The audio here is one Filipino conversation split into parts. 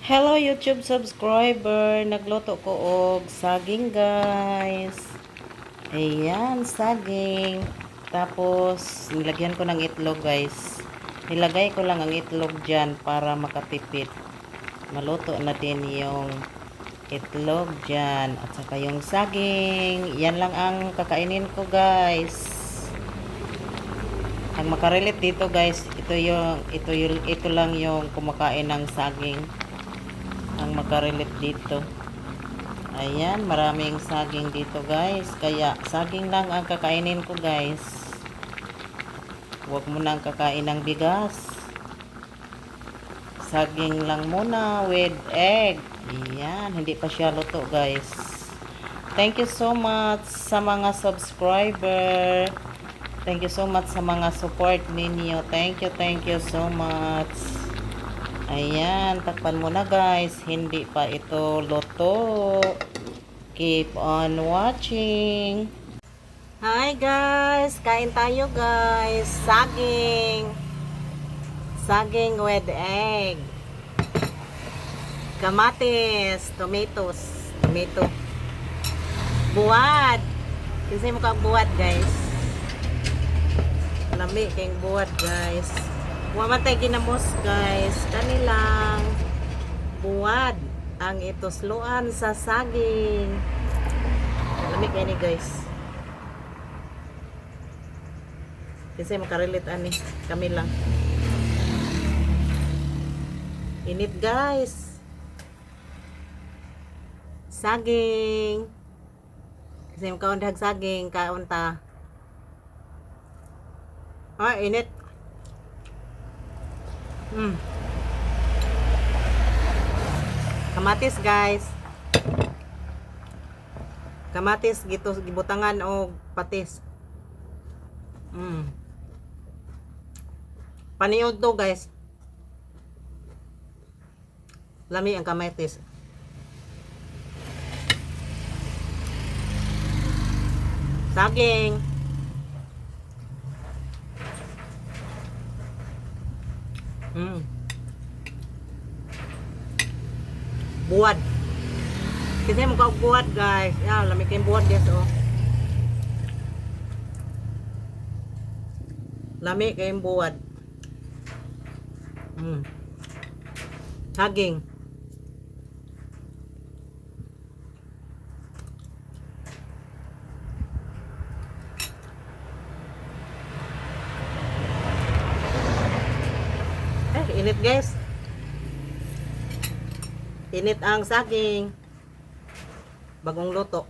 Hello YouTube subscriber, nagluto ko og saging guys. Ayan, saging. Tapos nilagyan ko ng itlog guys. Nilagay ko lang ang itlog dyan para makatipid. Maluto na din yung itlog dyan. At saka yung saging. Yan lang ang kakainin ko guys. Ang makarelate dito guys, ito lang yung kumakain ng saging. Ang makarelate dito. Ayan, maraming saging dito guys. Kaya saging lang ang kakainin ko guys. Huwag mo nang kakain ng bigas. Saging lang muna with egg. Ayan, hindi pa siya luto guys. Thank you so much sa mga subscriber. Thank you so much sa mga support ninyo. Thank you so much. Ayan, takpan mo na guys. Hindi pa ito luto. Keep on watching. Hi guys, kain tayo guys. Saging. Saging with egg. Kamatis, tomatoes, tomato. Buwad. Kasi mukha buwad guys. Lami kayong buwad guys. Wamatay ginamos guys. Kanilang buwad ang itusluan sa saging. Lamig yan guys. Kasi makarelate ani. Kami lang. Init guys. Saging. Kasi makaundahag saging. Kaunta. Init. Kamatis guys. Kamatis gito gibutangan og patis. Paniod to guys. Lami ang kamatis. Saging. Buwad. Kasi mukha buwad guys. Yan, lamig kayong buwad guys oh. Lamig kayong buwad. Saging. Init guys. Init ang saging. Bagong luto.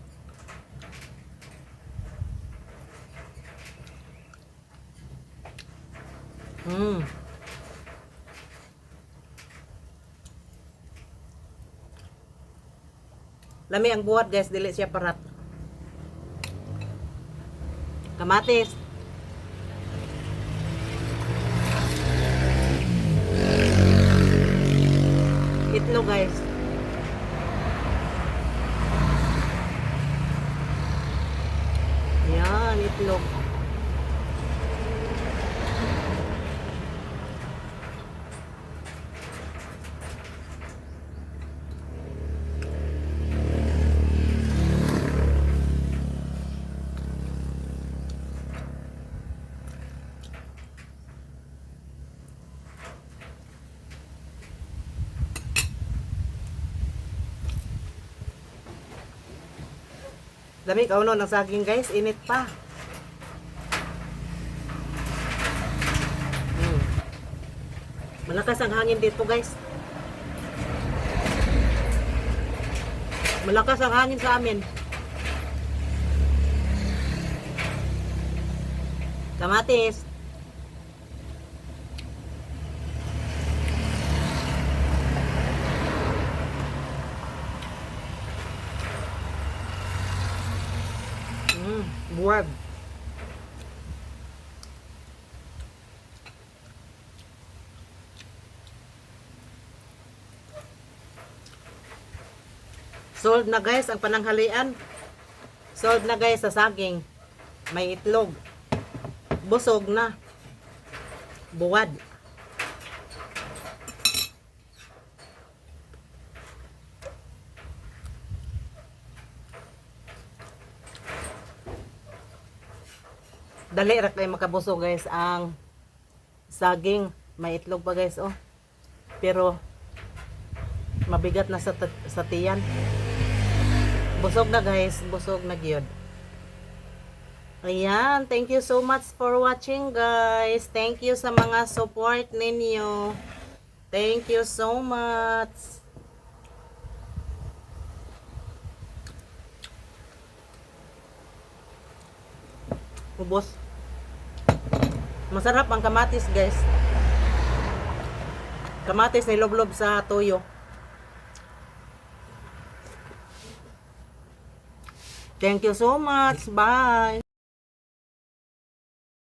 Lami ang buhat guys, dili siya parat. Kamatis. Itlog guys. Yan, itlog. Dami kauno ng saging guys, init pa. Malakas ang hangin dito guys. Malakas ang hangin sa amin. Kamatis. Buwag. Sold na guys ang pananghalian. Sold na guys sa saging. May itlog. Busog na. Buwad. Dali ra kay makabusog guys ang saging. May itlog pa guys oh. Pero mabigat na sa tiyan. Busog na guys, busog na gyud. Ayan, thank you so much for watching guys. Thank you sa mga support ninyo. Thank you so much. Ubos. Masarap ang kamatis guys. Kamatis na loblob sa toyo. Thank you so much. Bye.